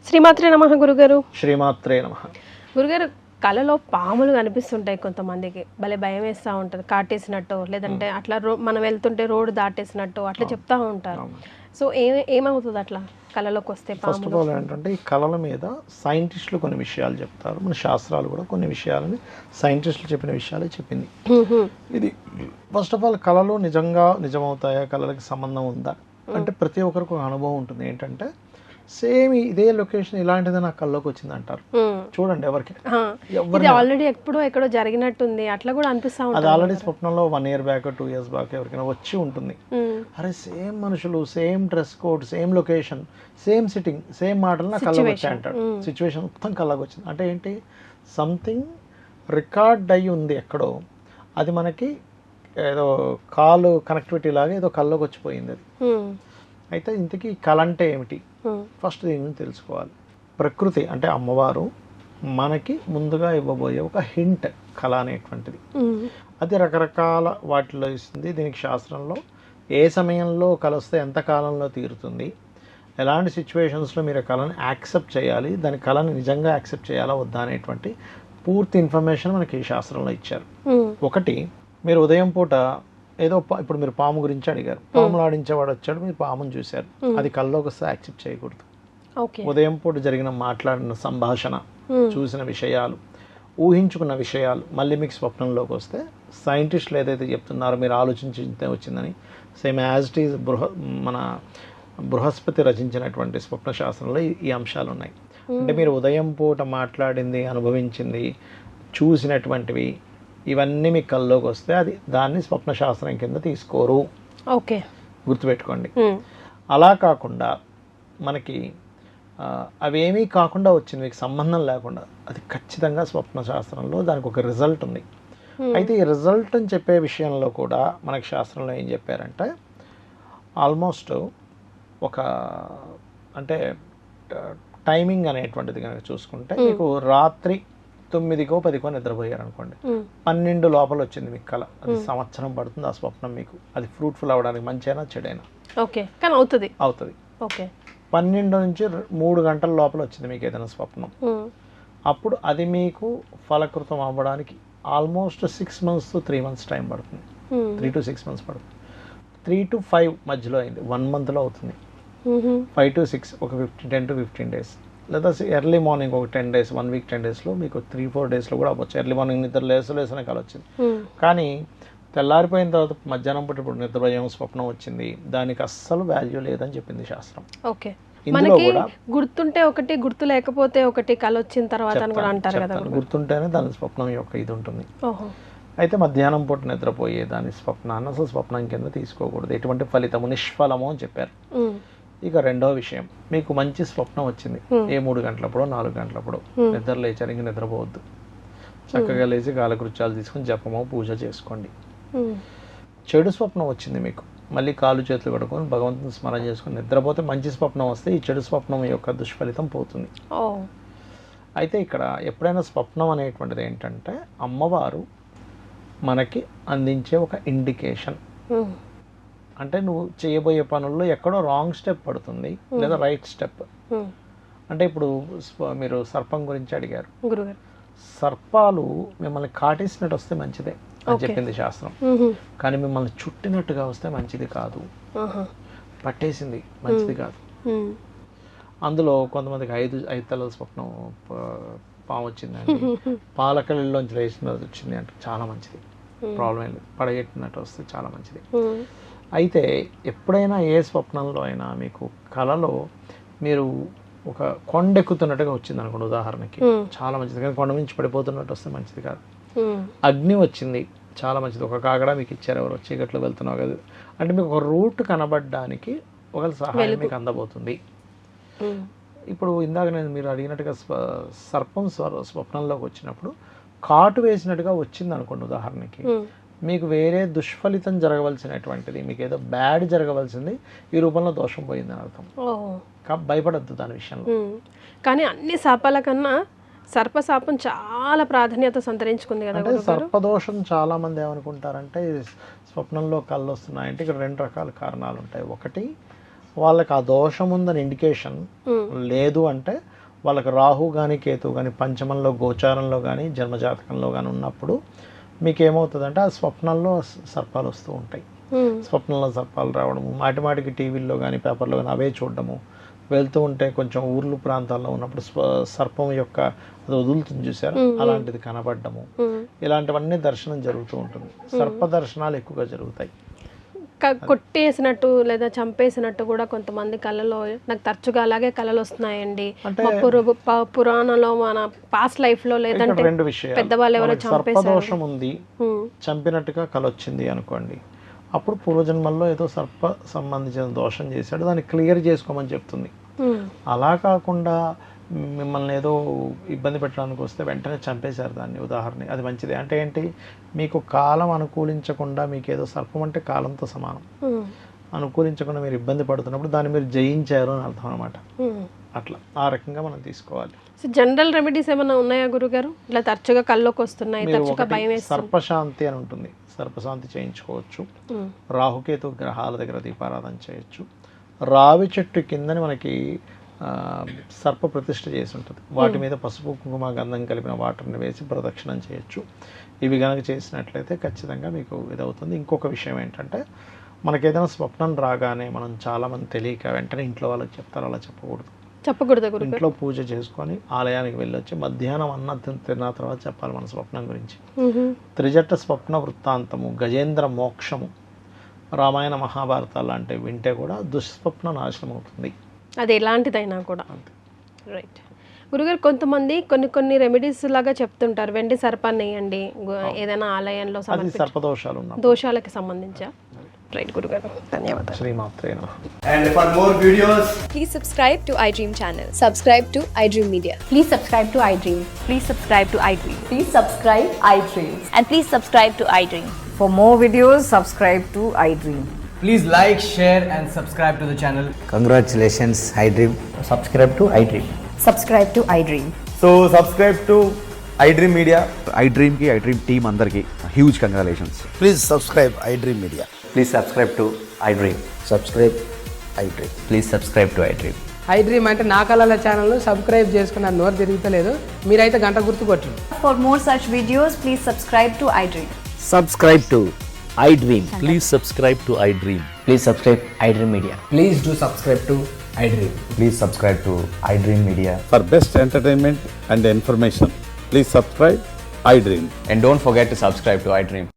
శ్రీమాత్రే నమః గురుగారు. శ్రీమాత్రే నమః. గురుగారు, కళలో పాములు కనిపిస్తుంటాయి కొంతమందికి, భలే భయం వేస్తూ ఉంటుంది, కాటేసినట్టు, లేదంటే అట్లా మనం వెళ్తుంటే రోడ్డు దాటేసినట్టు అట్లా చెప్తా ఉంటారు. సో ఏమవుతుంది అట్లా కళలోకి వస్తే? ఫస్ట్ ఆఫ్ ఆల్ ఏంటంటే ఈ కళల మీద సైంటిస్టులు కొన్ని విషయాలు చెప్తారు, మన శాస్త్రాలు కూడా కొన్ని విషయాలని సైంటిస్టులు చెప్పిన విషయాలే చెప్పింది. ఇది ఫస్ట్ ఆఫ్ ఆల్ కళలు నిజమవుతాయా, కళలకి సంబంధం ఉందా అంటే ప్రతి ఒక్కరికి ఒక అనుభవం ఉంటుంది. ఏంటంటే సేమ్ ఇదే లొకేషన్ ఇలాంటిది నా కళ్ళలోకి వచ్చింది అంటారు. చూడండి, ఎవరికి ఆల్రెడీ ఎక్కడో జరిగినట్టుంది అట్లా కూడా అనిపిస్తా ఉంటుంది. అది ఆల్రెడీ స్వప్నంలో 1 year బ్యాక్ 2 years బ్యాక్ ఎవరికైనా వచ్చి ఉంటుంది. అరే సేమ్ మనుషులు, same dress code, same location, same sitting, same మాటలు నా కళ్ళకి వచ్చాయి అంటాడు. సిచ్యువేషన్ మొత్తం కళ్ళకి వచ్చింది అంటే ఏంటి, సంథింగ్ రికార్డ్ అయ్యి ఉంది ఎక్కడో, అది మనకి ఏదో కాలు కనెక్టివిటీ లాగా ఏదో కళ్ళలోకి వచ్చిపోయింది అది. అయితే ఇంతకీ కళ అంటే ఏమిటి, ఫస్ట్ దీని గురించి తెలుసుకోవాలి. ప్రకృతి అంటే అమ్మవారు మనకి ముందుగా ఇవ్వబోయే ఒక హింట్ కళ అనేటువంటిది. అది రకరకాల వాటిలో ఇస్తుంది. దీనికి శాస్త్రంలో ఏ సమయంలో కళ వస్తే ఎంత కాలంలో తీరుతుంది, ఎలాంటి సిచ్యువేషన్స్లో మీరు కళని యాక్సెప్ట్ చేయాలి, దాని కళని నిజంగా యాక్సెప్ట్ చేయాలా వద్దా అనేటువంటి పూర్తి ఇన్ఫర్మేషన్ మనకి శాస్త్రంలో ఇచ్చారు. ఒకటి, మీరు ఉదయం పూట ఏదో ఇప్పుడు మీరు పాము గురించి అడిగారు, పాములు ఆడించేవాడు వచ్చాడు, మీరు పామును చూశారు, అది కళ్ళలోకి వస్తే యాక్సెప్ట్ చేయకూడదు. ఉదయం పూట జరిగిన మాట్లాడిన సంభాషణ, చూసిన విషయాలు, ఊహించుకున్న విషయాలు మళ్ళీ మీకు స్వప్నంలోకి వస్తే సైంటిస్టులు ఏదైతే చెప్తున్నారో మీరు ఆలోచించితే వచ్చిందని, సేమ్ యాజ్ ఇట్ ఈజ్ మన బృహస్పతి రచించినటువంటి స్వప్న శాస్త్రంలో ఈ అంశాలు ఉన్నాయి. అంటే మీరు ఉదయం పూట మాట్లాడింది, అనుభవించింది, చూసినటువంటివి ఇవన్నీ మీ కళ్ళలోకి వస్తే అది దాన్ని స్వప్న శాస్త్రం కింద తీసుకోరు. ఓకే, గుర్తుపెట్టుకోండి. అలా కాకుండా మనకి అవేమీ కాకుండా వచ్చింది, మీకు సంబంధం లేకుండా, అది ఖచ్చితంగా స్వప్న శాస్త్రంలో దానికి ఒక రిజల్ట్ ఉంది. అయితే ఈ రిజల్ట్ అని చెప్పే విషయంలో కూడా మనకి శాస్త్రంలో ఏం చెప్పారంటే, ఆల్మోస్ట్ ఒక అంటే టైమింగ్ అనేటువంటిది కనుక చూసుకుంటే, మీకు రాత్రి 9కో 10కో నిద్రపోయారు అనుకోండి, 12 లోపల వచ్చింది మీకు కళ, అది సంవత్సరం పడుతుంది ఆ స్వప్నం మీకు అది ఫ్రూట్ఫుల్ అవ్వడానికి, మంచైనా చెడైనా. ఓకే, కానీ అవుతుంది. ఓకే, 12 నుంచి 3 గంటల లోపల వచ్చింది మీకు ఏదైనా స్వప్నం, అప్పుడు అది మీకు ఫలకృతం అవ్వడానికి almost 6 months to 3 months time పడుతుంది. 3 to 6 months పడుతుంది. 3 to 5 మధ్యలో అయింది, 1 monthలో అవుతుంది. 5 to 6 ఒక 10 to 15 days, లేదా ఎర్లీ మార్నింగ్ ఒక 10 days, 1 week 10 daysలో మీకు 3-4 daysలో కూడా అవ్వచ్చు. ఎర్లీ మార్నింగ్ నిద్ర లేసనే కళ వచ్చింది, కానీ తెల్లారిపోయిన తర్వాత మధ్యాహ్నం పూట ఇప్పుడు నిద్రపోయాం స్వప్నం వచ్చింది, దానికి అస్సలు వాల్యూ లేదని చెప్పింది శాస్త్రం. ఓకే, మనకి గుర్తుంటే ఒకటి, గుర్తు లేకపోతే ఒకటి, కళ వచ్చిన తర్వాత కూడా అంటారు కదా, గుర్తుంటేనే దాని స్వప్నం యొక్క ఇది ఉంటుంది. అయితే మధ్యాహ్నం పూట నిద్రపోయే దాని స్వప్నాన్ని అసలు స్వప్నం కింద తీసుకోకూడదు, ఎటువంటి ఫలితము, నిష్ఫలము అని చెప్పారు. ఇక రెండో విషయం, మీకు మంచి స్వప్నం వచ్చింది, ఏ 3 గంటలప్పుడో 4 గంటలప్పుడో నిద్ర లేచారు, ఇంక నిద్రపోవద్దు, చక్కగా లేచి కాలకృత్యాలు తీసుకుని జపమో పూజ చేసుకోండి. చెడు స్వప్నం వచ్చింది మీకు, మళ్ళీ కాళ్ళు చేతులు కడుక్కొని భగవంతుని స్మరణ చేసుకుని నిద్రపోతే మంచి స్వప్నం వస్తే ఈ చెడు స్వప్నం యొక్క దుష్ఫలితం పోతుంది. అయితే ఇక్కడ ఎప్పుడైనా స్వప్నం అనేటువంటిది ఏంటంటే అమ్మవారు మనకి అందించే ఒక ఇండికేషన్. అంటే నువ్వు చేయబోయే పనుల్లో ఎక్కడో రాంగ్ స్టెప్ పడుతుంది లేదా రైట్ స్టెప్. అంటే ఇప్పుడు మీరు సర్పం గురించి అడిగారు, సర్పాలు మిమ్మల్ని కాటేసినట్టు వస్తే మంచిదే అని చెప్పింది శాస్త్రం, కానీ మిమ్మల్ని చుట్టినట్టుగా వస్తే మంచిది కాదు, పట్టేసింది మంచిది కాదు. అందులో కొంతమందికి 5 తలల స్వప్నం పాము వచ్చిందండి, పాలకల్లిలోంచి లేచినది వచ్చింది అంటే చాలా మంచిది, ప్రాబ్లం ఏం లేదు, పడగెట్టినట్టు వస్తే చాలా మంచిది. అయితే ఎప్పుడైనా ఏ స్వప్నంలో అయినా మీకు కళలో మీరు ఒక కొండ ఎక్కుతున్నట్టుగా వచ్చింది అనుకోండి ఉదాహరణకి, చాలా మంచిది, కానీ కొండ నుంచి పడిపోతున్నట్టు వస్తే మంచిది కాదు. అగ్ని వచ్చింది, చాలా మంచిది, ఒక కాగడా మీకు ఇచ్చారు, ఎవరు చీకట్లో వెళ్తున్నావు కదా అంటే మీకు ఒక రూట్ కనబడడానికి ఒక సహాయం మీకు అందబోతుంది. ఇప్పుడు ఇందాక నేను మీరు అడిగినట్టుగా సర్పం స్వప్నంలోకి వచ్చినప్పుడు కాటు వేసినట్టుగా వచ్చింది అనుకోండి ఉదాహరణకి, మీకు వేరే దుష్ఫలితం జరగవలసినటువంటిది, మీకు ఏదో బ్యాడ్ జరగవలసింది ఈ రూపంలో దోషం పోయిందని అర్థం. భయపడద్దు దాని విషయంలో. కానీ అన్ని శాపాల కన్నా సర్పశాపం చాలా ప్రాధాన్యత సంతరించుకుంది కదా. అంటే సర్పదోషం చాలా మంది ఏమనుకుంటారంటే స్వప్నంలో కళ్ళు వస్తున్నాయంటే ఇక్కడ 2 రకాల కారణాలు ఉంటాయి. ఒకటి వాళ్ళకి ఆ దోషం ఉందని ఇండికేషన్ లేదు అంటే వాళ్ళకి రాహు కానీ కేతు కానీ పంచమంలో గోచారంలో కానీ జన్మజాతకంలో కానీ ఉన్నప్పుడు మీకు ఏమవుతుందంటే ఆ స్వప్నంలో సర్పాలు వస్తూ ఉంటాయి. స్వప్నంలో సర్పాలు రావడము, మాటిమాటికి టీవీల్లో కానీ పేపర్లో కానీ అవే చూడడము, వెళ్తూ ఉంటే కొంచెం ఊర్లు ప్రాంతాల్లో ఉన్నప్పుడు సర్పం యొక్క అది వదులుతుంది చూసారు, అలాంటిది కనబడము, ఇలాంటివన్నీ దర్శనం జరుగుతూ ఉంటుంది. సర్ప దర్శనాలు ఎక్కువగా జరుగుతాయి. కొట్టేసినట్టు లేదా చంపేసినట్టు కూడా కొంతమంది కళలో నాకు తరచుగా అలాగే కళలు వస్తున్నాయండి. పురాణంలో మన పాస్ట్ లైఫ్ లో లేదంటే రెండు విషయాలు, పెద్దవాళ్ళు ఎవరో సర్పదోషం ఉంది చంపినట్టుగా కళ వచ్చింది అనుకోండి, అప్పుడు పూర్వజన్మల్లో ఏదో సర్ప సంబంధించిన దోషం చేశాడు, దాన్ని క్లియర్ చేసుకోమని చెప్తుంది. అలా కాకుండా మిమ్మల్ని ఏదో ఇబ్బంది పెట్టడానికి వస్తే వెంటనే చంపేశారు దాన్ని, ఉదాహరణ అది మంచిది అంటే ఏంటి, మీకు కాలం అనుకూలించకుండా, మీకు ఏదో సర్పం అంటే కాలంతో సమానం, అనుకూలించకుండా మీరు ఇబ్బంది పడుతున్నప్పుడు దాన్ని మీరు జయించారు అని అర్థం అనమాట. అట్లా ఆ రకంగా మనం తీసుకోవాలి. జనరల్ రెమెడీస్ ఏమైనా ఉన్నాయా గురుగారు? ఇట్లా తరచుగా కల్లోకి వస్తున్నాయి, తరచుగా భయం వేస్తుంది, సర్పశాంతి అని ఉంటుంది, సర్పశాంతి చేయించుకోవచ్చు. రాహుకేతు గ్రహాల దగ్గర దీపారాధన చేయొచ్చు. రావి చెట్టు కిందని మనకి సర్ప ప్రతిష్ఠ చేసి ఉంటుంది, వాటి మీద పసుపు కుంకుమ గంధం కలిపిన వాటర్ని వేసి ప్రదక్షిణం చేయొచ్చు. ఇవి కనుక చేసినట్లయితే ఖచ్చితంగా మీకు ఇదవుతుంది. ఇంకొక విషయం ఏంటంటే, మనకేదైనా స్వప్నం రాగానే మనం చాలామంది తెలియక వెంటనే ఇంట్లో వాళ్ళకి చెప్తారు, అలా చెప్పకూడదు. ఇంట్లో పూజ చేసుకొని ఆలయానికి వెళ్ళొచ్చి మధ్యాహ్నం అన్నం తిన్న తర్వాత చెప్పాలి మన స్వప్నం గురించి. త్రిజట్ట స్వప్న వృత్తాంతము, గజేంద్ర మోక్షము, రామాయణ మహాభారతాలు లాంటివి వింటే కూడా దుష్స్వప్న నాశనం అవుతుంది, అది ఎలాంటిదైనా కూడా. రైట్ గురుగారు, కొంతమంది కొన్ని రెమెడీస్ లాగా చెప్తుంటారు, వెండి సర్పాన్ని వేయండి ఏదైనా ఆలయంలో, సర్పదోషాలు దోషాలకి సంబంధించా. రైట్ గురుగారు, ధన్యవాదాలు. శ్రీమాత్రే నమః. And for more videos, please subscribe to iDream channel. Subscribe to iDream Media. Please subscribe to iDream. Please subscribe to iDream. Please subscribe iDream. And please subscribe to iDream. For more videos, subscribe to iDream. please like, share and subscribe to the channel. Congratulations, iDream. Subscribe to iDream. Subscribe to iDream. So subscribe to iDream Media. iDream ki iDream team andarki huge congratulations. Please subscribe iDream Media. Please subscribe to iDream. Subscribe iDream. Please subscribe to iDream. iDream అంటే నా కళల channel subscribe చేసుకున్న నోరు తిరుగుతలేదు, మీరైతే గంట గుర్తు కొట్టండి. For more such videos, please subscribe to iDream. Subscribe to iDream. Please subscribe to iDream. Please subscribe iDream Media. Please do subscribe to iDream. Please subscribe to iDream Media. For best entertainment and information, please subscribe iDream. And don't forget to subscribe to iDream.